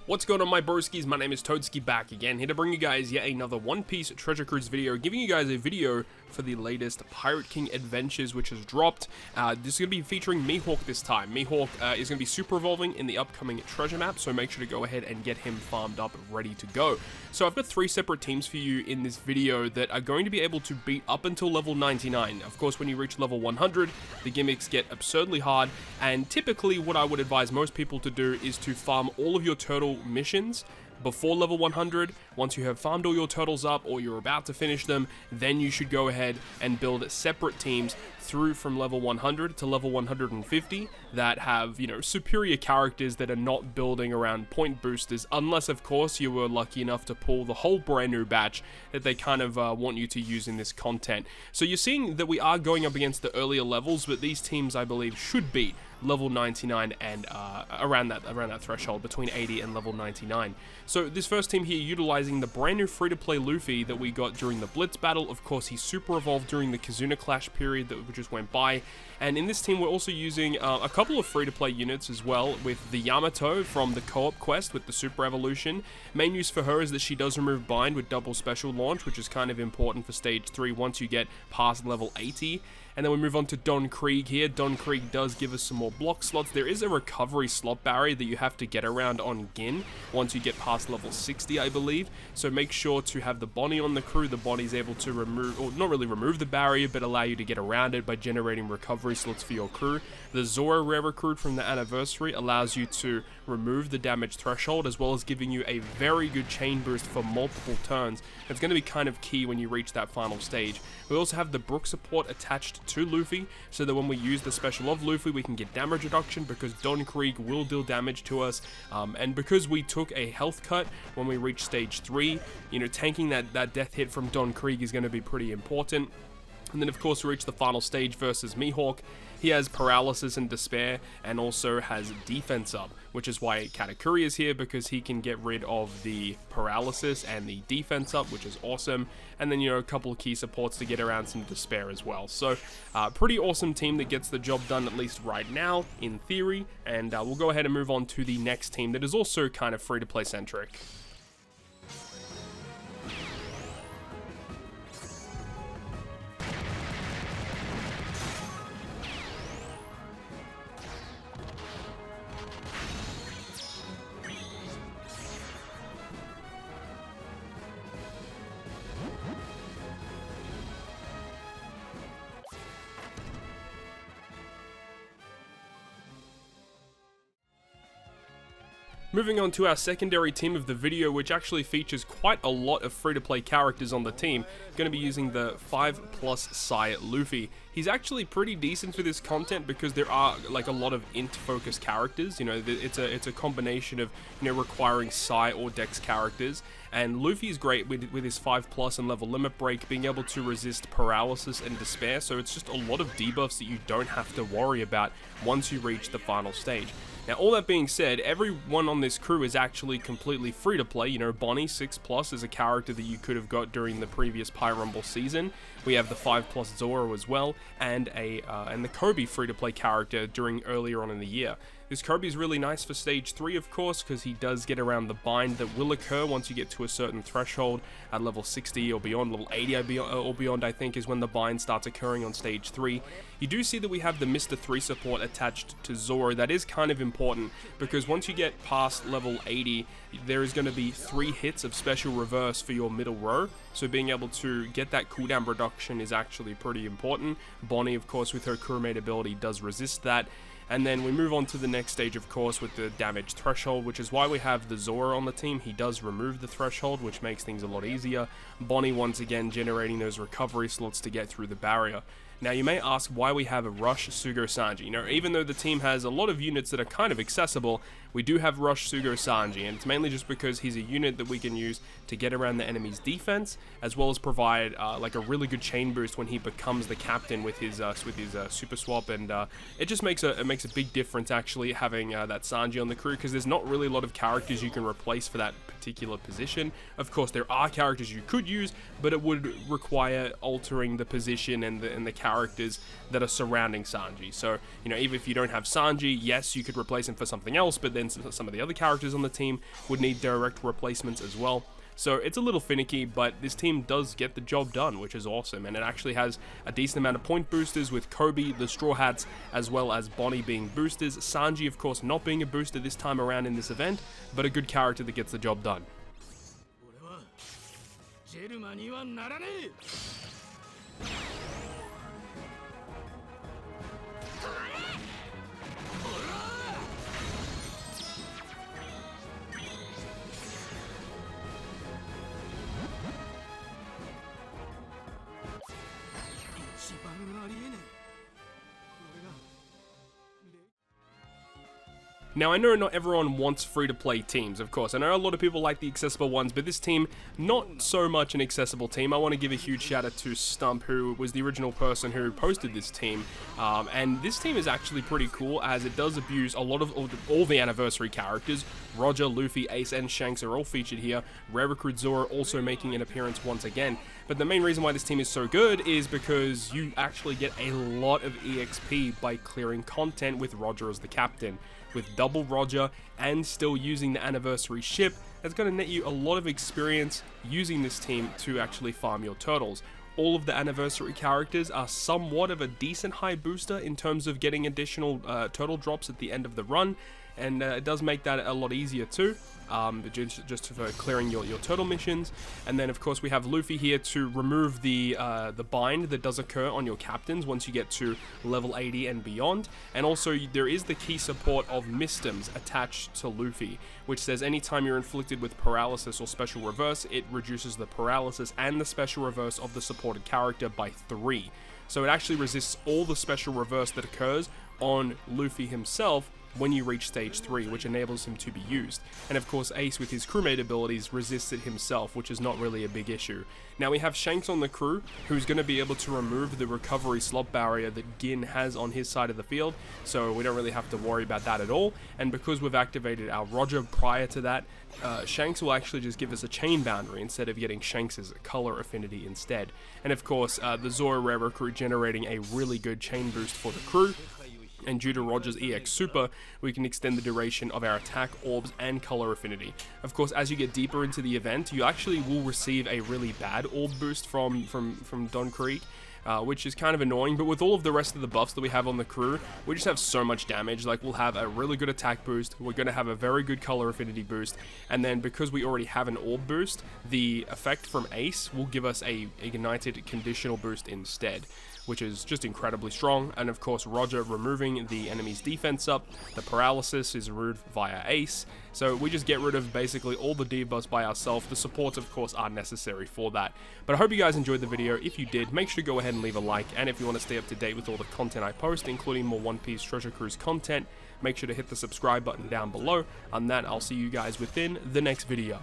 What's going on, my broskiis? My name is Toadski, back again, here to bring you guys yet another One Piece Treasure Cruise video, giving you guys a video for the latest Pirate King Adventures, which has dropped. This is going to be featuring Mihawk this time. Mihawk is going to be super evolving in the upcoming treasure map, so make sure to go ahead and get him farmed up, ready to go. So I've got 3 separate teams for you in this video that are going to be able to beat up until level 99. Of course, when you reach level 100, the gimmicks get absurdly hard, and typically what I would advise most people to do is to farm all of your turtle missions before level 100. Once you have farmed all your turtles up, or you're about to finish them, then you should go ahead and build separate teams through from level 100 to level 150 that have, superior characters that are not building around point boosters, unless of course you were lucky enough to pull the whole brand new batch that they kind of want you to use in this content. So you're seeing that we are going up against the earlier levels, but these teams I believe should beat level 99 and around that threshold between 80 and level 99. So this first team here, utilizing the brand new free-to-play Luffy that we got during the Blitz battle. Of course, he super evolved during the Kizuna Clash period that just went by. And in this team, we're also using a couple of free-to-play units as well, with the Yamato from the co-op quest with the Super Evolution. Main use for her is that she does remove Bind with double special launch, which is kind of important for stage 3 once you get past level 80. And then we move on to Don Krieg here. Don Krieg does give us some more block slots. There is a recovery slot barrier that you have to get around on Gin once you get past level 60, I believe. So make sure to have the Bonnie on the crew. The Bonnie's able to remove, or not really remove the barrier, but allow you to get around it by generating recovery slots for your crew. The Zoro rare recruit from the anniversary allows you to remove the damage threshold, as well as giving you a very good chain boost for multiple turns. It's going to be kind of key when you reach that final stage. We also have the Brook support attached to Luffy, so that when we use the special of Luffy, we can get damage reduction, because Don Krieg will deal damage to us, and because we took a health cut when we reach stage 3, tanking that death hit from Don Krieg is going to be pretty important. And then of course we reach the final stage versus Mihawk. He has paralysis and despair, and also has defense up, which is why Katakuri is here, because he can get rid of the paralysis and the defense up, which is awesome. And then, a couple of key supports to get around some despair as well. So, pretty awesome team that gets the job done, at least right now, in theory. And we'll go ahead and move on to the next team that is also kind of free-to-play centric. Moving on to our secondary team of the video, which actually features quite a lot of free-to-play characters on the team. Going to be using the 5+ Psy Luffy. He's actually pretty decent for this content, because there are a lot of int-focused characters. It's a combination of requiring Psy or Dex characters. And Luffy is great with his 5+ and level limit break, being able to resist paralysis and despair. So it's just a lot of debuffs that you don't have to worry about once you reach the final stage. Now, all that being said, everyone on this crew is actually completely free to play. Bonnie 6+ is a character that you could have got during the previous Rumble season. We have the 5+ Zoro as well, and the Kobe free to play character earlier on in the year. This Kobe is really nice for stage 3, of course, because he does get around the bind that will occur once you get to a certain threshold at level 60 or beyond. Level 80 or beyond, I think, is when the bind starts occurring on stage 3. You do see that we have the Mr. 3 support attached to Zoro. That is kind of important, because once you get past level 80, there is going to be 3 hits of special reverse for your middle row. So being able to get that cooldown reduction is actually pretty important. Bonnie, of course, with her crewmate ability, does resist that. And then we move on to the next stage, of course, with the damage threshold, which is why we have the Zoro on the team. He does remove the threshold, which makes things a lot easier. Bonnie, once again, generating those recovery slots to get through the barrier. Now, you may ask why we have a Rush Sugo Sanji. Even though the team has a lot of units that are kind of accessible, we do have Rush Sugo Sanji, and it's mainly just because he's a unit that we can use to get around the enemy's defense, as well as provide a really good chain boost when he becomes the captain with his super swap, and it just makes a big difference actually having that Sanji on the crew, because there's not really a lot of characters you can replace for that particular position. Of course, there are characters you could use, but it would require altering the position and the character characters that are surrounding Sanji. So, you know, even if you don't have Sanji, yes, you could replace him for something else, but then some of the other characters on the team would need direct replacements as well. So it's a little finicky, but this team does get the job done, which is awesome. And it actually has a decent amount of point boosters with Kobe, the Straw Hats, as well as Bonnie being boosters. Sanji, of course, not being a booster this time around in this event, but a good character that gets the job done. Now, I know not everyone wants free-to-play teams, of course. I know a lot of people like the accessible ones, but this team, not so much an accessible team. I want to give a huge shout out to Stump, who was the original person who posted this team. And this team is actually pretty cool, as it does abuse a lot of all the anniversary characters. Roger, Luffy, Ace, and Shanks are all featured here. Rare Recruit Zoro also making an appearance once again. But the main reason why this team is so good is because you actually get a lot of EXP by clearing content with Roger as the captain. With double Roger and still using the anniversary ship, that's going to net you a lot of experience using this team to actually farm your turtles. All of the anniversary characters are somewhat of a decent high booster in terms of getting additional turtle drops at the end of the run, and it does make that a lot easier too, just for clearing your turtle missions. And then of course we have Luffy here to remove the bind that does occur on your captains once you get to level 80 and beyond. And also there is the key support of Mystems attached to Luffy, which says anytime you're inflicted with paralysis or special reverse, it reduces the paralysis and the special reverse of the supported character by 3. So it actually resists all the special reverse that occurs on Luffy himself when you reach stage 3, which enables him to be used. And of course Ace with his crewmate abilities resists it himself, which is not really a big issue. Now we have Shanks on the crew, who's going to be able to remove the recovery slot barrier that Gin has on his side of the field, so we don't really have to worry about that at all. And because we've activated our Roger prior to that, Shanks will actually just give us a chain boundary instead of getting Shanks' color affinity instead. And of course the Zoro Rare Recruit generating a really good chain boost for the crew. And due to Roger's EX Super, we can extend the duration of our attack, orbs, and color affinity. Of course, as you get deeper into the event, you actually will receive a really bad orb boost from Don Creek, which is kind of annoying. But with all of the rest of the buffs that we have on the crew, we just have so much damage. Like, we'll have a really good attack boost, we're going to have a very good color affinity boost, and then because we already have an orb boost, the effect from Ace will give us a ignited conditional boost instead, which is just incredibly strong. And of course Roger removing the enemy's defense up, the paralysis is removed via Ace, so we just get rid of basically all the debuffs by ourselves. The supports of course are necessary for that. But I hope you guys enjoyed the video. If you did, make sure to go ahead and leave a like, and if you want to stay up to date with all the content I post, including more One Piece Treasure Cruise content, make sure to hit the subscribe button down below. On that, I'll see you guys within the next video.